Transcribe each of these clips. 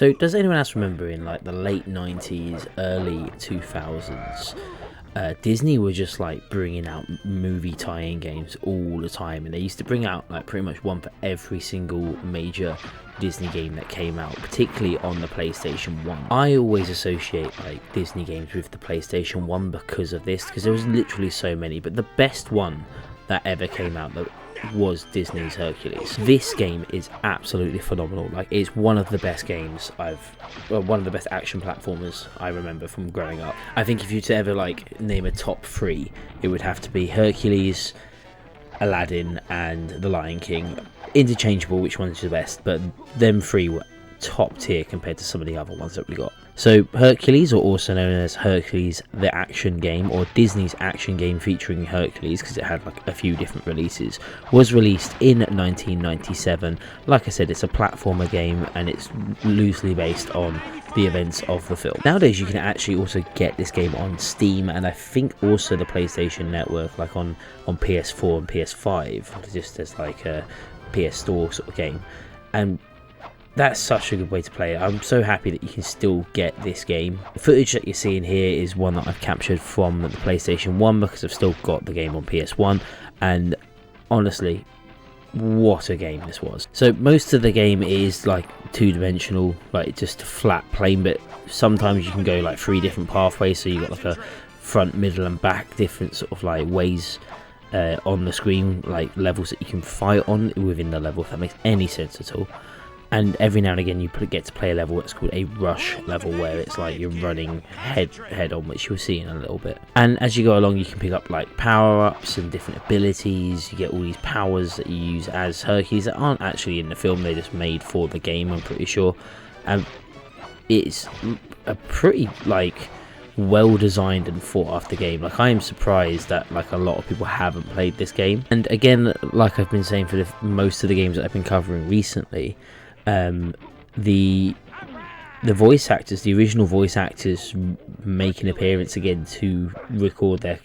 So does anyone else remember in like the late 90s, early 2000s, Disney were just like bringing out movie tie-in games all the time, and they used to bring out like pretty much one for every single major Disney game that came out, particularly on the PlayStation 1. I always associate like Disney games with the PlayStation 1 because of this, because there was literally so many, but the best one that ever came out that was Disney's Hercules. This game is absolutely phenomenal. Like, it's one of the best games one of the best action platformers I remember from growing up. I think if you to ever like name a top 3, it would have to be Hercules, Aladdin, and The Lion King. Interchangeable which one's the best, but them 3 were top tier compared to some of the other ones that we got. So Hercules, or also known as Hercules the Action Game, or Disney's action game featuring Hercules, because it had like a few different releases, was released in 1997. Like I said, it's a platformer game and it's loosely based on the events of the film. Nowadays you can actually also get this game on Steam, and I think also the PlayStation Network, like on PS4 and PS5, just as like a PS Store sort of game. And that's such a good way to play it. I'm so happy that you can still get this game. The footage that you're seeing here is one that I've captured from the PlayStation 1 because I've still got the game on PS1, and honestly, what a game this was. So most of the game is like two-dimensional, like just a flat plane, but sometimes you can go like 3 different pathways, so you got like a front, middle and back, different sort of like ways on the screen, like levels that you can fight on within the level, if that makes any sense at all. And every now and again you get to play a level that's called a rush level, where it's like you're running head on, which you'll see in a little bit. And as you go along you can pick up like power-ups and different abilities. You get all these powers that you use as Hercules that aren't actually in the film, they're just made for the game, I'm pretty sure. And it's a pretty like well designed and thought after game. Like, I am surprised that like a lot of people haven't played this game. And again, like I've been saying for most of the games that I've been covering recently, the voice actors, the original voice actors, make an appearance again to record their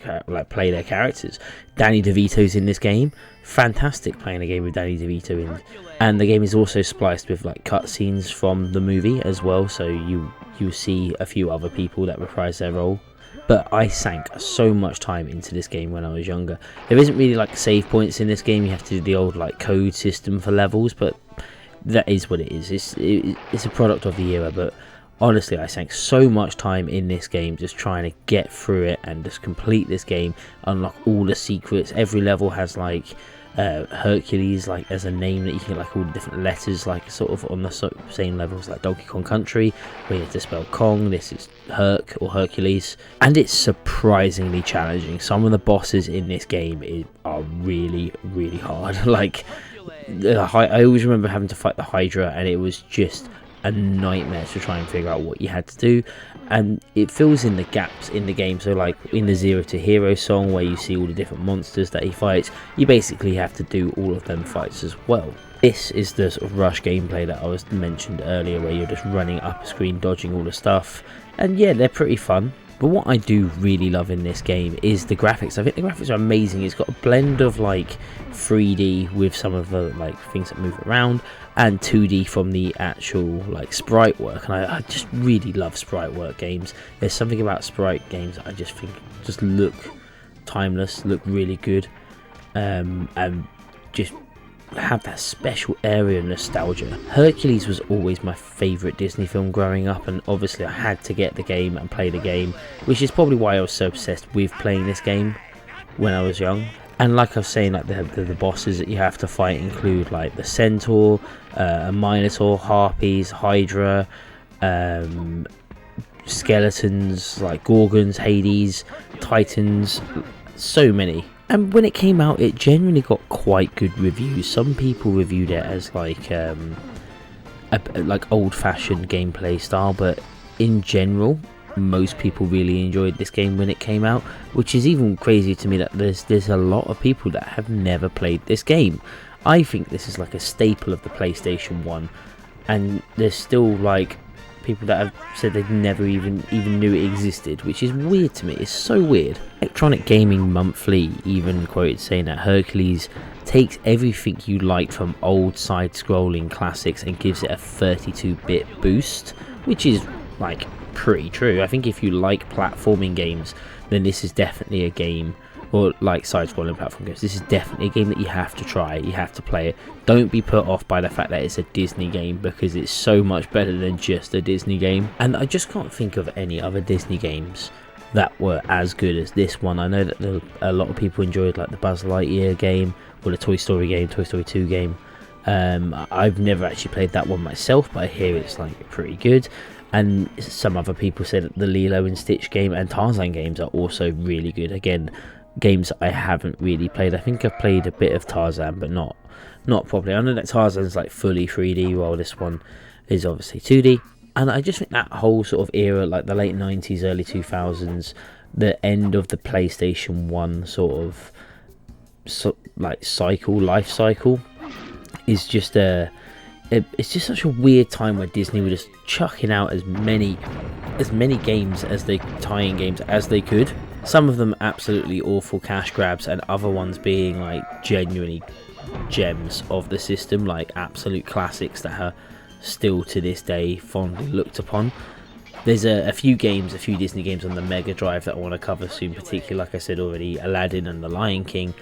play their characters. Danny DeVito's in this game. Fantastic playing a game with Danny DeVito and the game is also spliced with like cutscenes from the movie as well, so you see a few other people that reprise their role. But I sank so much time into this game when I was younger. There isn't really like save points in this game. You have to do the old like code system for levels, but that is what it is. It's a product of the era, but honestly, I sank so much time in this game just trying to get through it and just complete this game, unlock all the secrets. Every level has like Hercules, like as a name that you can get like all the different letters, like sort of on the same levels like Donkey Kong Country, where you have to spell Kong. This is Herc or Hercules, and it's surprisingly challenging. Some of the bosses in this game are really, really hard. Like, I always remember having to fight the Hydra, and it was just a nightmare to try and figure out what you had to do. And it fills in the gaps in the game. So like in the Zero to Hero song, where you see all the different monsters that he fights, you basically have to do all of them fights as well. This is the sort of rush gameplay that I was mentioned earlier, where you're just running up a screen, dodging all the stuff. And yeah, they're pretty fun. But what I do really love in this game is the graphics. I think the graphics are amazing. It's got a blend of like 3D with some of the like things that move around, and 2D from the actual like sprite work. And I just really love sprite work games. There's something about sprite games that I just think just look timeless, look really good, and just have that special area of nostalgia. Hercules was always my favourite Disney film growing up, and obviously I had to get the game and play the game, which is probably why I was so obsessed with playing this game when I was young. And like I was saying, like the bosses that you have to fight include like the Centaur, a Minotaur, Harpies, Hydra, skeletons like Gorgons, Hades, Titans, so many. And when it came out, it generally got quite good reviews. Some people reviewed it as like old-fashioned gameplay style, but in general, most people really enjoyed this game when it came out, which is even crazy to me that there's a lot of people that have never played this game. I think this is like a staple of the PlayStation 1, and there's still like people that have said they've never even knew it existed, which is weird to me. It's so weird. Electronic Gaming Monthly even quoted saying that Hercules takes everything you like from old side-scrolling classics and gives it a 32-bit boost, which is like pretty true. I think if you like platforming games, then this is definitely a game, or like side-scrolling platform games, this is definitely a game that you have to try, you have to play it. Don't be put off by the fact that it's a Disney game, because it's so much better than just a Disney game. And I just can't think of any other Disney games that were as good as this one. I know that a lot of people enjoyed like the Buzz Lightyear game, or the Toy Story game, Toy Story 2 game. I've never actually played that one myself, but I hear it's like pretty good. And some other people said that the Lilo and Stitch game and Tarzan games are also really good. Again, games I haven't really played. I think I've played a bit of Tarzan, but not properly. I know that Tarzan's like fully 3D, while this one is obviously 2D. And I just think that whole sort of era, like the late 90s, early 2000s, the end of the PlayStation 1 sort of life cycle, is just it's just such a weird time where Disney were just chucking out as many games as they tie-in games as they could. Some of them absolutely awful cash grabs, and other ones being like genuinely gems of the system, like absolute classics that are still to this day fondly looked upon. There's a few Disney games on the Mega Drive that I want to cover soon, particularly, like I said already, Aladdin and The Lion King,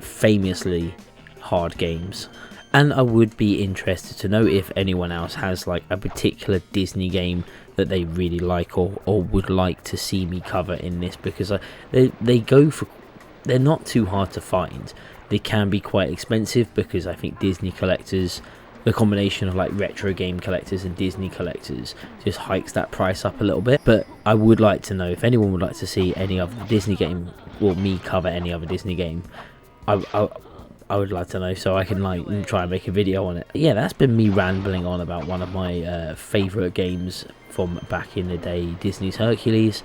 famously hard games. And I would be interested to know if anyone else has like a particular Disney game that they really like, or would like to see me cover in this, because they're not too hard to find. They can be quite expensive, because I think Disney collectors, the combination of like retro game collectors and Disney collectors, just hikes that price up a little bit. But I would like to know if anyone would like to see any other Disney game, or me cover any other Disney game. I would like to know, so I can like try and make a video on it. Yeah, that's been me rambling on about one of my favourite games from back in the day, Disney's Hercules.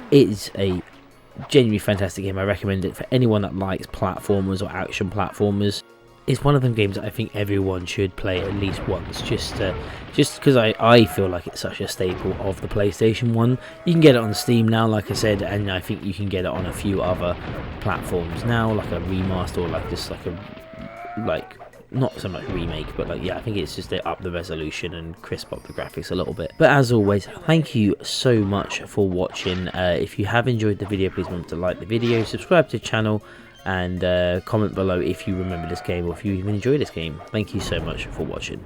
It is a genuinely fantastic game. I recommend it for anyone that likes platformers or action platformers. It's one of them games that I think everyone should play at least once, just because I feel like it's such a staple of the PlayStation 1. You can get it on Steam now, like I said, and I think you can get it on a few other platforms now, like a remaster, or like just like not so much remake, but like, yeah, I think it's just to up the resolution and crisp up the graphics a little bit. But as always, thank you so much for watching. If you have enjoyed the video, please remember to like the video, subscribe to the channel, and comment below if you remember this game, or if you even enjoy this game. Thank you so much for watching.